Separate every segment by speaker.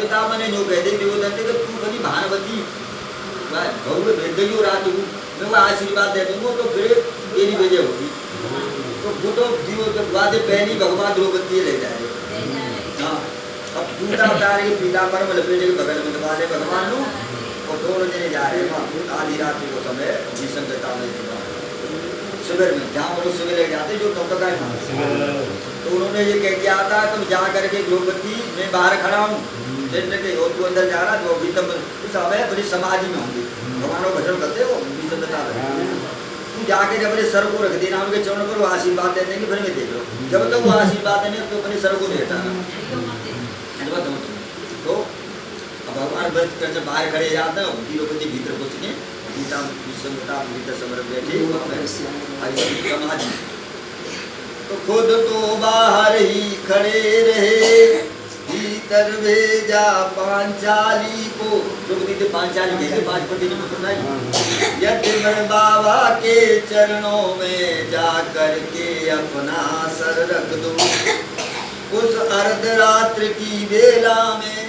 Speaker 1: पिता मैंने जो कहते देवदत्त कि तू बड़ी भानवती भव्य भेदियो रात हूँ मैं वो आशीर्वाद दे दूंगा तो फिर तेरी वजह होगी। तो वो तो जीव वादे पहली भगवान द्रौपदी ले जाए। हाँ अब दूसरा बता रहे पिता पर लपेटे के बगल में दबा दे भगवान नु और दोनों जने जा रहे हैं आधी रात को समय विसंगता में शिविर में जहाँ वो लोग शिविर ले जाते जो नौका है तो उन्होंने ये कह दिया था तुम जा करके द्रौपदी मैं बाहर खड़ा हूँ और तू अंदर जा रहा जो अभी तक इस समय बड़ी समाधि में होंगी भगवान को भजन करते हो विसंगता तू जाके जब अपने सर को रख देना उनके चरण पर वो आशीर्वाद दे देंगे फिर मैं देख लो जब तक वो आशीर्वाद देने तो अपने सर को नहीं हटाना तो भगवान व्रत कर जब बाहर खड़े जाते हैं द्रौपदी भीतर घुस के गीता विसंगता भीतर समर बैठे समाधि तो खुद तो बाहर ही खड़े रहे भीतर भेजा पांचाली को द्रौपदी तो पांचाली कैसे 5 पति ने पुत्र नहीं यदि मैं बाबा के चरणों में जा करके अपना सर रख दूं उस अर्धरात्र की बेला में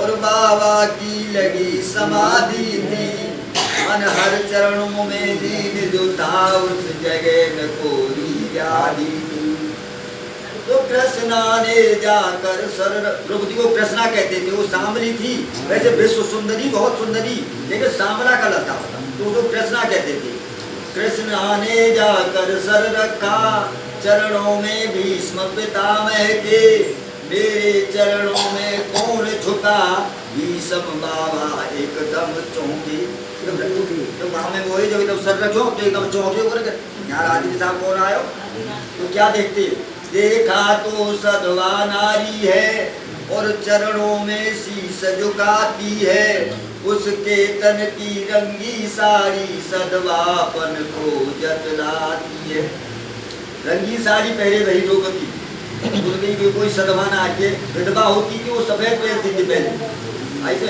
Speaker 1: और बाबा की लगी समाधि थी मन हर चरणों में दीन जो था उस जगह न कोई व्याधि थी। तो कृष्णा ने जाकर सर द्रौपदी को कृष्णा कहते थे वो सांवली थी वैसे विश्व सुंदरी बहुत सुंदरी लेकिन सांवला का लता तो उसको कृष्णा कहते थे। कृष्णा ने जाकर सर रखा चरणों में भीष्म पितामह के मेरे चरणों में कौन झुका भीष्म बाबा एकदम चौंके तो हमें वही जो एकदम सर रखो तो एकदम चौंके करके यहाँ राजनीति साहब कौन आयो तो क्या देखते देखा तो सधवा नारी है और चरणों में शीश झुकाती है उसके तन की रंगी साड़ी सधवापन को जतलाती है। रंगी साड़ी पहले वही द्रौपदी उनकी कोई सदवान आके विधवा होती थी वो सफेद पहनती थी पहले ऐसे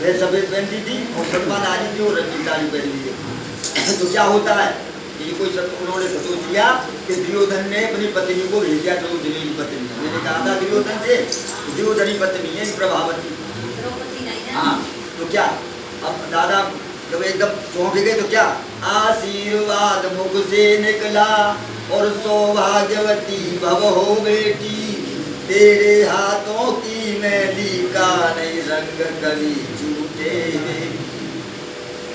Speaker 1: वे सफेद पहनती थी और सदवान आती थी वो रंगी साड़ी पहनती थी। तो क्या होता है कि कोई उन्होंने सोच दिया कि दुर्योधन ने अपनी पत्नी को भेज दिया द्रौपदी की पत्नी मैंने कहा था दुर्योधन से दुर्योधन की पत्नी है प्रभावती। हाँ तो क्या अब दादा जब एकदम चौंक गए तो क्या आशीर्वाद मुख से निकला और सौभाग्यवती भव हो बेटी तेरे हाथों की मेहंदी का नहीं रंग कभी छूटे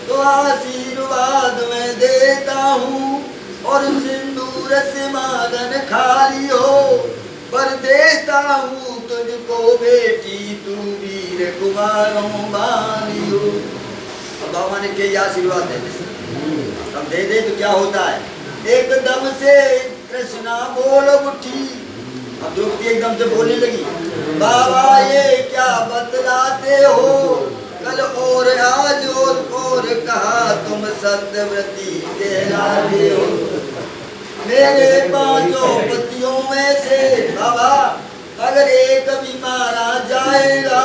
Speaker 1: तो आशीर्वाद मैं देता हूँ और सिंदूर से मादन खाली हो पर देता हूँ तुझको बेटी तू वीर कुमारों वाली हो। अब बाबा ने क्या आशीर्वाद दे अब दे दे तो क्या होता है एकदम से कृष्णा बोल उठी। अब द्रौपदी एकदम से बोलने लगी बाबा ये क्या बतलाते हो कल और आज और कहा तुम सत्यव्रती कहलाते हो मेरे 5 पतियों में से बाबा अगर एक भी मारा जाएगा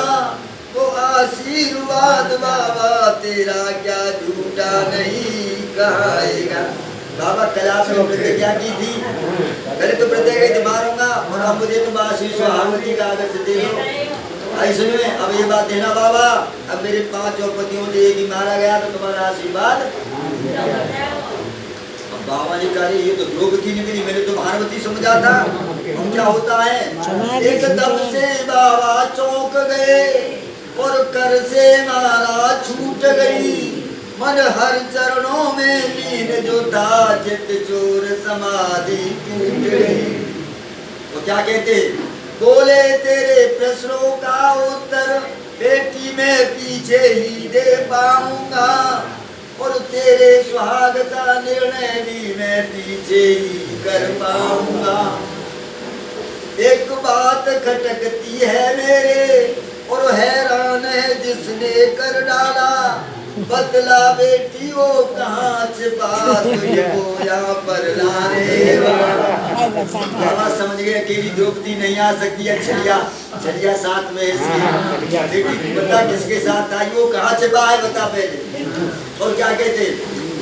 Speaker 1: तो आशीर्वाद बाबा तेरा क्या झूठा नहीं कहेगा। बाबा कला में प्रतिज्ञा की थी पहले तो प्रतिज्ञा की मारूंगा और अब मुझे तुम आशीष हारवती का आदर से दे दो ऐसे में अब ये बात देना बाबा अब मेरे 5 और पतियों से एक ही मारा गया तो तुम्हारा आशीर्वाद। अब बाबा ने कहा ये तो द्रौपदी निकली मैंने तो भारवती समझा था। अब क्या होता है एकदम से बाबा चौंक गए और कर से माला छूट गई मन हर चरणों में लीन जो था चित चोर समाधि टूट गई। वो क्या कहते बोले तेरे प्रश्नों का उत्तर बेटी मैं पीछे ही दे पाऊंगा और तेरे सुहाग का निर्णय भी मैं पीछे ही कर पाऊंगा। एक बात खटकती है मेरे और हैरान है जिसने कर डाला बदला बेटी वो कहाँ छिपा तुझको यहाँ पर लाने बाबा समझ गए अकेली द्रौपदी नहीं आ सकती है छलिया साथ में बेटी बता किसके साथ आई वो कहाँ छिपा है बता पहले। और क्या कहते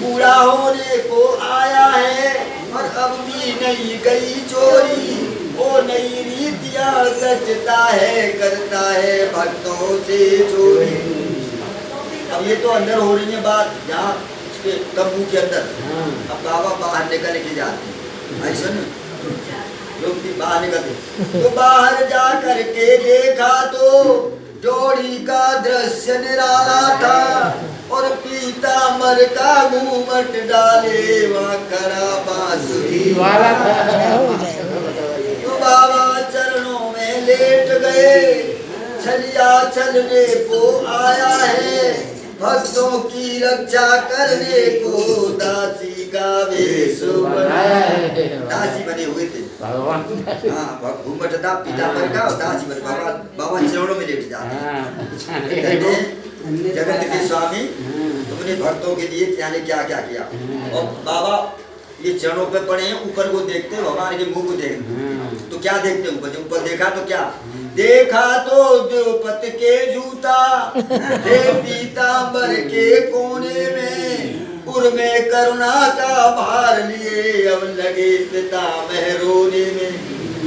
Speaker 1: पूरा होने को आया है और अब भी नहीं गई चोरी वो नई रीतियां रचता है, करता है भक्तों से चोरी। अब ये तो अंदर हो रही है बात, जहाँ उसके तंबू के अंदर। अब बाबा बाहर निकल के जाते हैं, ऐसा नहीं लोग भी बाहर निकलते। तो बाहर जा करके देखा तो जोड़ी का दृश्य निराला था, और पीतांबर का घूमट डाले वहाँ खड़ा बांसुरी वाला था। तो बाबा चरणों में लेट गए, छलिया चलने को आया है, भक्तों की रक्षा करने को दासी का वेश बनाया है। दासी बने हुए थे भगवान। हाँ, घूमट था पीतांबर का, और दासी बने। बाबा चरणों में लेट जाते। जगत के स्वामी तुमने भक्तों के लिए जाने क्या क्या किया। और बाबा ये चरणों पे पड़े हैं, ऊपर को देखते, भगवान के मुंह को देखते। तो क्या देखते ऊपर? जो ऊपर देखा तो क्या देखा? तो द्रौपदी के जूता थे पीतांबर के कोने में, उर में करुणा का भार लिए अब लगे पितामह रोने में।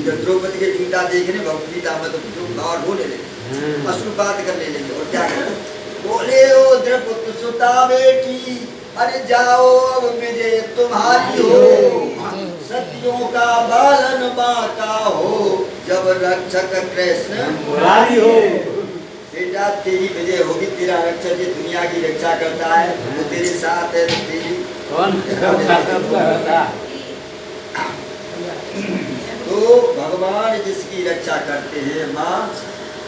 Speaker 1: जब द्रौपदी के जूता देखने पीतांबर तो बाहर रोने लगे, अश्रुपात करने लगे। और क्या करते? बोले ओ द्रौपदी सुता बेटी, अरे जाओ अब विजय तुम्हारी हो, सतियों का बालन बांका हो, जब रक्षक कृष्ण मुरारी हो। बेटा तेरी विजय होगी, तेरा रक्षक ये दुनिया की रक्षा करता है, वो तेरे साथ है। तो तेरी कौन तो भगवान जिसकी रक्षा करते हैं माँ,